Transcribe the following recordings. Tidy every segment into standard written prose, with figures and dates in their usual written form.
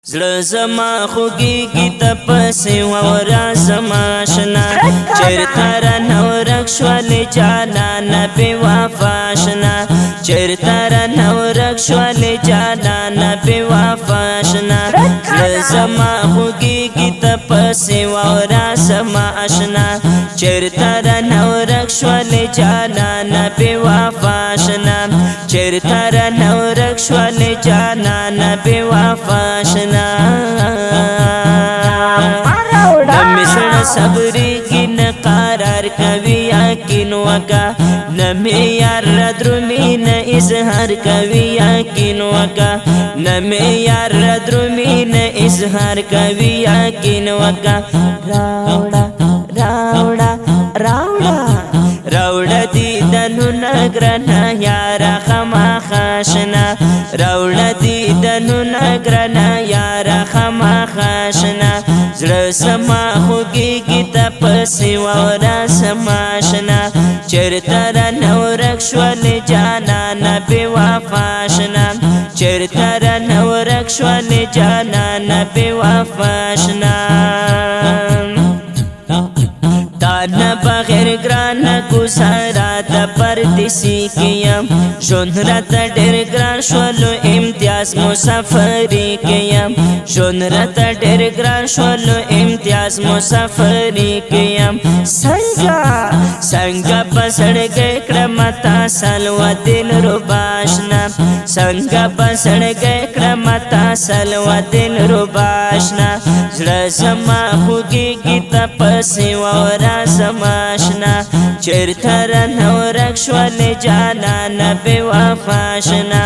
زړه زما خوږیږي ته پسې ووره زما اشنا چېرته رانه ورک شولې جانانه بې وفا اشنا چېرته رانه ورک شولې جانانه بې وفا اشنا زړه زما خوږیږي ته پسې ووره زما اشنا چېرته رانه ورک شولې جانانه بې وفا اشنا چېرته رانه ورک شولې جانانه بې وفا اشنا نمی زړه صبرېږي نه قرار کوي یقین وکړه نمی یار را درومي نه اظهار کوي یقین وکړه نمی یار را درومي نه اظهار کوي یقین وکړه راوړه راوړه راوړه راوړه دیدنونه ګرانه یاره خامخا اشنا راوړه دیدنونه ګرانه یاره خامخا اشنا زړه زما خوږیږي ته پسې ووره زما اشنا چېرته رانه ورک شولې جانانه بې وفا اشنا چېرته رانه ورک شولې جانانه بې وفا اشنا تانه بغیر ګرانه ګزاره د پردیسي کې یم ژوند راته ډېر ګران شولو امتیاز مسافري کې یم ژوند راته ډېر ګران شولو امتیاز مسافري کې یم څنګه په زړګی کړم تا سلوه دلربا اشنا څنګه په زړګی کړم تا سلوه دلربا اشنا زړه زما خوږیږي ته پسې ووره زما اشنا چېرته رانه ورک شولې جانانه بې وفا اشنا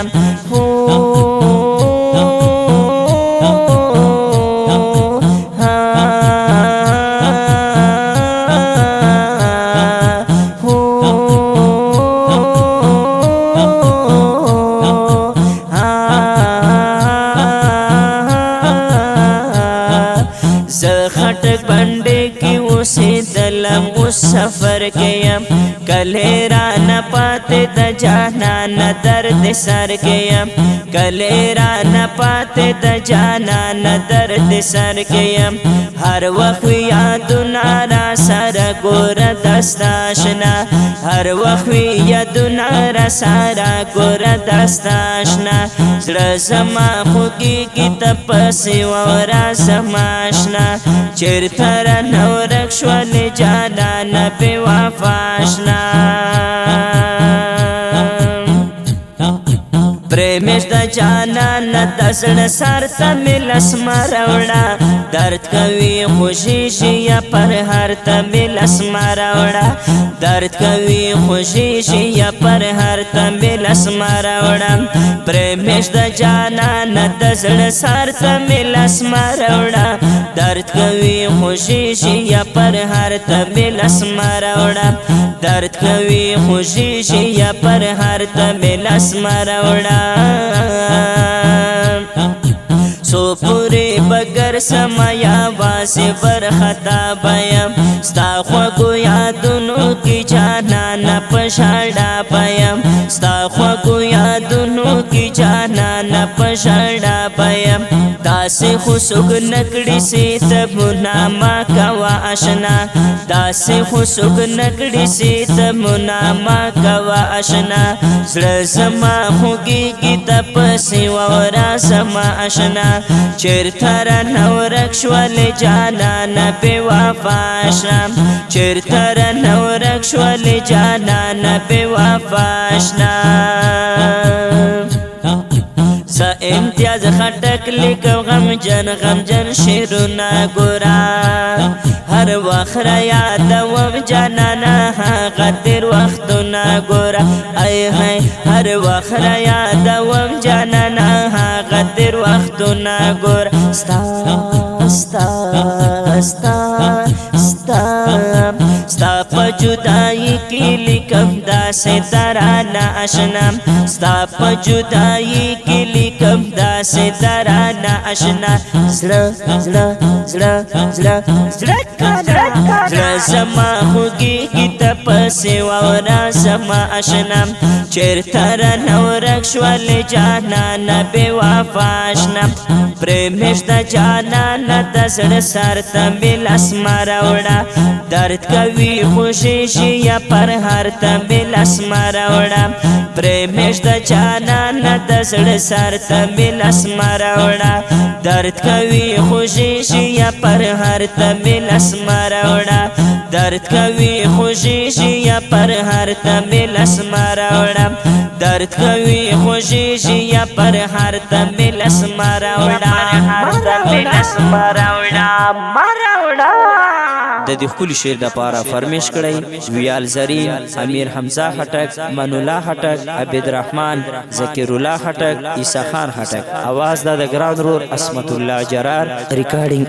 زه خټک بنډې کې اوسېدلم اوس سفر کې یم کلې رانه پاتې د جانانه درد سر کې یم کلې رانه پاتې د جانانه درد سر کې یم هر وخت یادونه را سره ګوره دسته اشنا هر وخت یادونه را سره ګوره دسته اشنا زړه زما خوږیږي ته پسې ووره زما اشنا چېرته رانه ورک شولې جانانه بې وفا اشنا پریمش د جانانه د زړه سر ته مې لسمه راوړه درد کوي خوشي شي یا پر هر ته مې لسمه راوړه درد کوي خوشي شي یا پر هر ته مې لسمه راوړه پریمش د جانانه د زړه سر ته مې لسمه راوړه درد کوي خوشي شي یا پر هر ته مې لسمه راوړه درد کوي خوشي شي یا پر هر ته مې لسمه راوړه سو پوری بگر سمایا واسه برخطا بیم ستا خوږو یادونو کې جانانه پشاړه بیم ستا خوږو یادونو کې جانانه پشاړه بیم داسې خو څوک نکړي سي تبونه ما کوه اشنا داسې خو څوک نکړي سي تبونه ما کوه اشنا زړه زما خوږیږي ته پسې ووره زما اشنا چېرته رانه ورک شولې جانانه بې وفا اشنا چېرته رانه ورک شولې جانانه بې وفا اشنا زه امتیاز خټک لیکم غمجن شعرونه ګوره هر وخت را یادوم جانانه هغه تېر وختونه ګوره ای هی هر وخت را یادوم جانانه هغه تېر وختونه ګوره ستا ستا ستا ستا ستا په جدایي کې لیکم دا داسې ترانه آشنا ستا په جدایي کې لیکم داسې ترانه آشنا زړه زړه زړه زړه زړه زړه زما خوږېږي ته پسې واوره زما آشنا چېرته رانه ورک شولې جانانه بې وفا آشنا پرېمېږ د جانانه د زړه سر ته مې لاس مه راوړه درد کوي خوږېږي یا پر هر ته مې لاس مه راوړه پرېمېږ د جانانه د زړه سر ته مې لاس مه راوړه درد کوي خوږېږي یا پر هر ته مې لاس مه راوړه درد کوي خوږېږي یا پر هر ته مې لاس مه راوړه درد کوي خوږېږي یا پر هر ته مې لاس مه راوړه د دې ښکلي شعر دپاره فرمیش کړی ویال زرین امیر حمزه خټک من الله خټک عبید رحمان ذکر الله خټک عیسی خان خټک اواز دا د ګران رور عصمت الله جرار ریکارډینګ